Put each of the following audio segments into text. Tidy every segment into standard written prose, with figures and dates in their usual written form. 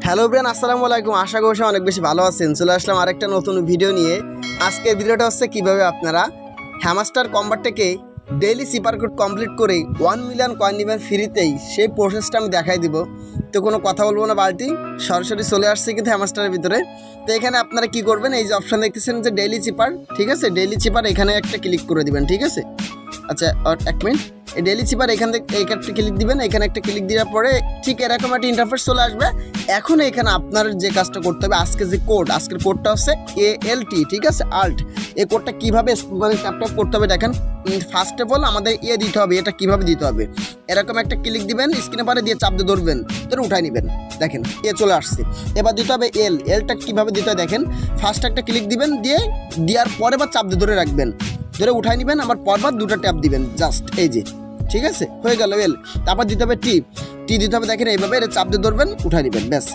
Hello brain, আসসালামু আলাইকুম। আশা করছি অনেক বেশি ভালো আছেন। চলে আসলাম আরেকটা নতুন ভিডিও নিয়ে। আজকের ভিডিওটা হচ্ছে কিভাবে আপনারা হ্যামাস্টার কম্বার থেকে ডেইলি সুপার কোড কমপ্লিট করে 1 মিলিয়ন কয়েন নেবেন ফ্রিতেই, সেই প্রসেসটা আমি দেখাই দিব। তো কোনো কথা বলবো না, বালতি সরাসরি চলে আসছে কিন্তু হ্যামাস্টারের ভিতরে। তো এখানে আপনারা কি করবেন, এই যে অপশান দেখতেছেন যে ডেইলি চিপার, ঠিক আছে, ডেইলি চিপার এখানে একটা ক্লিক করে দিবেন, ঠিক আছে। আচ্ছা এক মিনিট, এই ডেইলি চিপার এখান থেকে এই একটা ক্লিক দিবেন, এখানে একটা ক্লিক দেওয়ার পরে ঠিক এরকম একটা ইন্টারফেস চলে আসবে। এখন এখানে আপনার যে কাজটা করতে হবে, আজকের কোডটা হচ্ছে ALT, ঠিক আছে, আল্ট। এই কোডটা কীভাবে মানে ট্যাপ করতে হবে দেখেন। ফার্স্ট অফ অল আমাদের দিতে হবে, এটা কীভাবে দিতে হবে, এরকম একটা ক্লিক দিবেন, স্ক্রিনে পারে দিয়ে চাপ দিয়ে ধরবেন, ধরে উঠাই নেবেন, দেখেন চলে আসছে। এবার দিতে হবে এলটা কীভাবে দিতে হয় দেখেন। ফার্স্ট একটা ক্লিক দিবেন, দেওয়ার পরে বা চাপ দিয়ে ধরে রাখবেন, ধরে উঠাই নেবেন, আবার পরবার দুটো ট্যাপ দিবেন, জাস্ট এই যে, ঠিক আছে, হয়ে গেল তারপর দিতে হবে টি দিতে হবে, দেখেন এইভাবে এটা চাপ দিয়ে ধরবেন, উঠাই নেবেন, ব্যাস।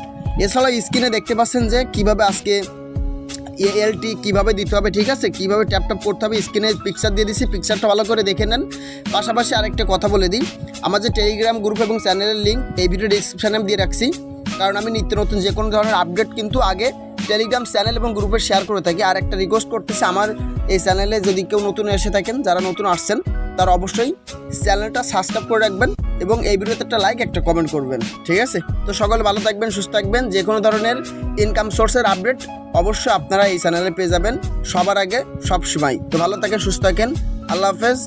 এছাড়াও স্ক্রিনে দেখতে পাচ্ছেন যে কীভাবে আজকে ALT কীভাবে দিতে হবে, ঠিক আছে, কীভাবে ট্যাপ করতে হবে। স্ক্রিনে পিকচার দিয়ে দিচ্ছি, পিকচারটা ভালো করে দেখে নেন। পাশাপাশি আরেকটা কথা বলে দিই, আমার যে টেলিগ্রাম গ্রুপ এবং চ্যানেলের লিঙ্ক এই ভিডিও ডিসক্রিপশানে আমি দিয়ে রাখছি, কারণ আমি নিত্য নতুন যে কোনো ধরনের আপডেট কিন্তু আগে টেলিগ্রাম চ্যানেল এবং গ্রুপে শেয়ার করে থাকি। আর একটা রিকোয়েস্ট করতেছে, আমার এই চ্যানেলে যদি কেউ নতুন এসে থাকেন, যারা নতুন আসছেন, তারা অবশ্যই চ্যানেলটা সাবস্ক্রাইব করে রাখবেন এবং এই ভিডিওতে একটা লাইক একটা কমেন্ট করবেন, ঠিক আছে। তো সকলে ভালো থাকবেন, সুস্থ থাকবেন। যে কোনো ধরনের ইনকাম সোর্সের আপডেট অবশ্যই আপনারা এই চ্যানেলে পেয়ে যাবেন সবার আগে, সব সময়। তো ভালো থাকেন, সুস্থ থাকেন, আল্লাহ হাফেজ।